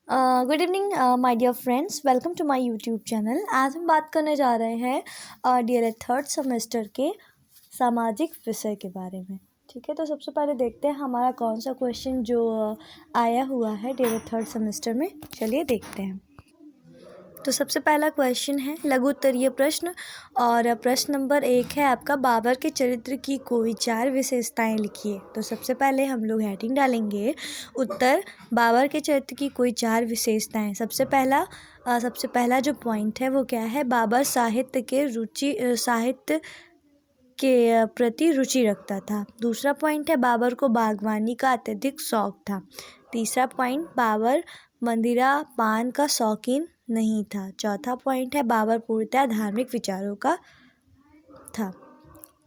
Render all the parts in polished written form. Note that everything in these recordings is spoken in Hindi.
Good evening my dear friends, welcome to my YouTube channel. आज हम बात करने जा रहे हैं डीएलएड थर्ड सेमेस्टर के सामाजिक विषय के बारे में। ठीक है, तो सबसे पहले देखते हैं हमारा कौन सा क्वेश्चन जो आया हुआ है डीएलएड थर्ड सेमेस्टर में। चलिए देखते हैं। तो सबसे पहला क्वेश्चन है लघु उत्तरीय प्रश्न, और प्रश्न नंबर 1 है आपका, बाबर के चरित्र की कोई 4 विशेषताएं लिखिए। तो सबसे पहले हम लोग हेडिंग डालेंगे उत्तर, बाबर के चरित्र की कोई 4 विशेषताएं। सबसे पहला जो पॉइंट है वो क्या है, बाबर साहित्य के प्रति रुचि रखता था। दूसरा पॉइंट है, बाबर को बागवानी का अत्यधिक शौक था। तीसरा पॉइंट, बाबर मंदिरा पान का शौकीन नहीं था। चौथा पॉइंट है, बाबर पूर्णतः धार्मिक विचारों का था।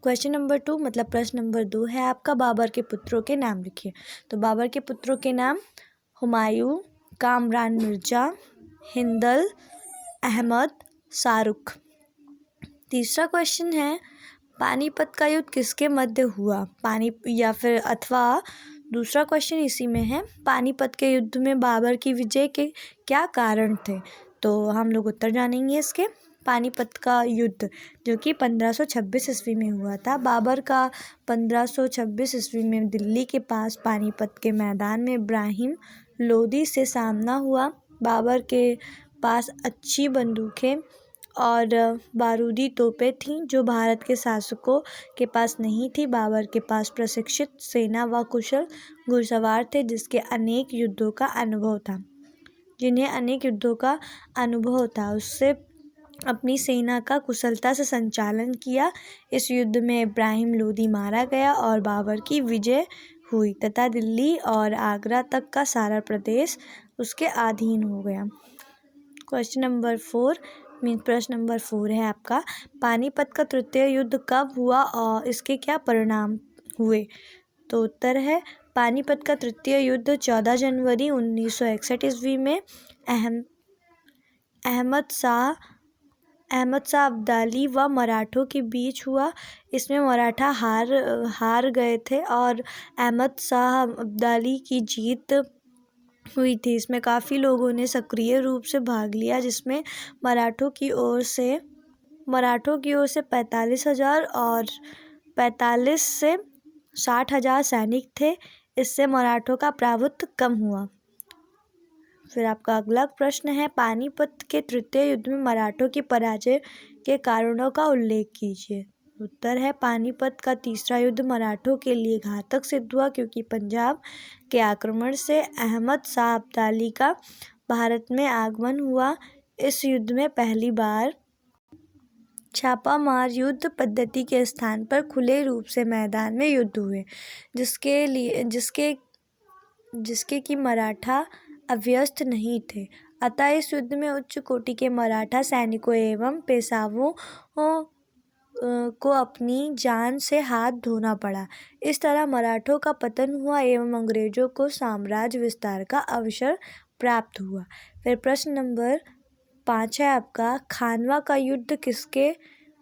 क्वेश्चन नंबर 2 मतलब प्रश्न नंबर 2 है आपका, बाबर के पुत्रों के नाम लिखिए। तो बाबर के पुत्रों के नाम हुमायूं, कामरान मिर्जा, हिंदल, अहमद, शाहरुख। तीसरा क्वेश्चन है, पानीपत का युद्ध किसके मध्य हुआ? दूसरा क्वेश्चन इसी में है, पानीपत के युद्ध में बाबर की विजय के क्या कारण थे? तो हम लोग उत्तर जानेंगे इसके। पानीपत का युद्ध जो कि 1526 ईस्वी में हुआ था। बाबर का 1526 ईस्वी में दिल्ली के पास पानीपत के मैदान में इब्राहिम लोदी से सामना हुआ। बाबर के पास अच्छी बंदूकें और बारूदी तोपें थीं जो भारत के शासकों के पास नहीं थी। बाबर के पास प्रशिक्षित सेना व कुशल घुड़सवार थे जिन्हें अनेक युद्धों का अनुभव था। उससे अपनी सेना का कुशलता से संचालन किया। इस युद्ध में इब्राहिम लोदी मारा गया और बाबर की विजय हुई तथा दिल्ली और आगरा तक का सारा प्रदेश उसके अधीन हो गया। प्रश्न नंबर 4 है आपका, पानीपत का तृतीय युद्ध कब हुआ और इसके क्या परिणाम हुए? तो उत्तर है, पानीपत का तृतीय युद्ध 14 जनवरी 1961 ईस्वी में अहमद शाह अब्दाली व मराठों के बीच हुआ। इसमें मराठा हार गए थे और अहमद शाह अब्दाली की जीत हुई थी। इसमें काफ़ी लोगों ने सक्रिय रूप से भाग लिया, जिसमें मराठों की ओर से 45,000 और 45 से 60,000 सैनिक थे। इससे मराठों का प्रभुत्व कम हुआ। फिर आपका अगला प्रश्न है, पानीपत के तृतीय युद्ध में मराठों की पराजय के कारणों का उल्लेख कीजिए। उत्तर है, पानीपत का तीसरा युद्ध मराठों के लिए घातक सिद्ध हुआ क्योंकि पंजाब के आक्रमण से अहमद शाह अब्दाली का भारत में आगमन हुआ। इस युद्ध में पहली बार छापामार युद्ध पद्धति के स्थान पर खुले रूप से मैदान में युद्ध हुए, जिसके कि मराठा अभ्यस्त नहीं थे। अतः इस युद्ध में उच्च कोटि के मराठा सैनिकों एवं पेशवाओं को अपनी जान से हाथ धोना पड़ा। इस तरह मराठों का पतन हुआ एवं अंग्रेजों को साम्राज्य विस्तार का अवसर प्राप्त हुआ। फिर प्रश्न नंबर 5 है आपका, खानवा का युद्ध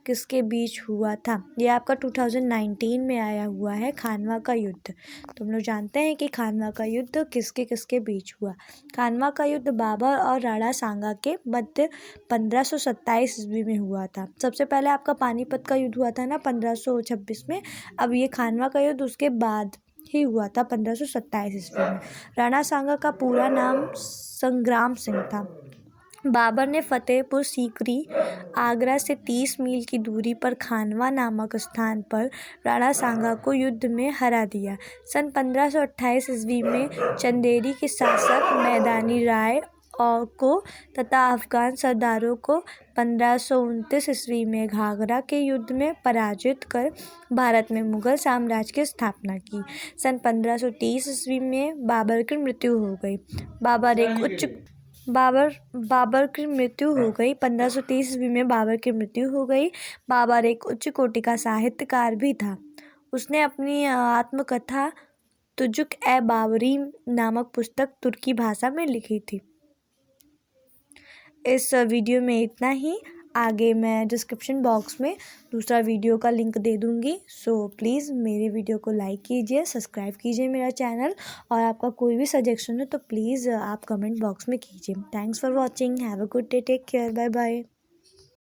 किसके बीच हुआ था? यह आपका 2019 में आया हुआ है, खानवा का युद्ध। तो हम लोग जानते हैं कि खानवा का युद्ध किसके बीच हुआ। खानवा का युद्ध बाबर और राणा सांगा के मध्य 1527 ईस्वी में हुआ था। सबसे पहले आपका पानीपत का युद्ध हुआ था ना 1526 में। अब ये खानवा का युद्ध उसके बाद ही हुआ था 1527 ईस्वी में। राणा सांगा का पूरा नाम संग्राम सिंह था। बाबर ने फतेहपुर सीकरी, आगरा से 30 मील की दूरी पर खानवा नामक स्थान पर राणा सांगा को युद्ध में हरा दिया। सन 1528 ईस्वी में चंदेरी के शासक मैदानी राय को तथा अफगान सरदारों को 1529 ईस्वी में घाघरा के युद्ध में पराजित कर भारत में मुगल साम्राज्य की स्थापना की। सन 1530 ईस्वी में बाबर की मृत्यु हो गई। बाबर की मृत्यु हो गई 1530 ईस्वी में बाबर की मृत्यु हो गई। बाबर एक उच्च कोटि का साहित्यकार भी था। उसने अपनी आत्मकथा तुजुक-ए-बाबरी नामक पुस्तक तुर्की भाषा में लिखी थी। इस वीडियो में इतना ही। आगे मैं डिस्क्रिप्शन बॉक्स में दूसरा वीडियो का लिंक दे दूँगी। सो प्लीज़ मेरे वीडियो को लाइक कीजिए, सब्सक्राइब कीजिए मेरा चैनल, और आपका कोई भी सजेशन हो तो प्लीज़ आप कमेंट बॉक्स में कीजिए। Thanks for watching, have a good day, take care, bye bye.